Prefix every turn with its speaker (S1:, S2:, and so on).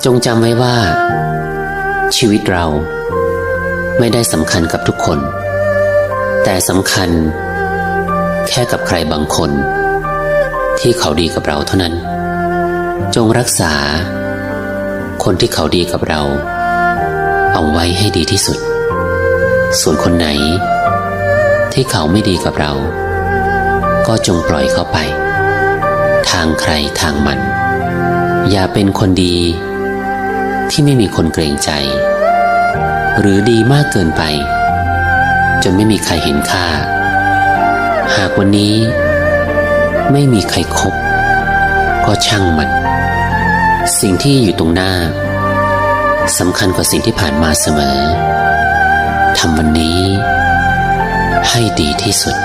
S1: จงจำไว้ว่าชีวิตเราไม่ได้สำคัญกับทุกคนแต่สำคัญแค่กับใครบางคนที่เขาดีกับเราเท่านั้นจงรักษาคนที่เขาดีกับเราเอาไว้ให้ดีที่สุดส่วนคนไหนที่เขาไม่ดีกับเราก็จงปล่อยเขาไปทางใครทางมันอย่าเป็นคนดีที่ไม่มีคนเกรงใจหรือดีมากเกินไปจนไม่มีใครเห็นค่าหากวันนี้ไม่มีใครคบก็ช่างมันสิ่งที่อยู่ตรงหน้าสำคัญกว่าสิ่งที่ผ่านมาเสมอทำวันนี้ให้ดีที่สุด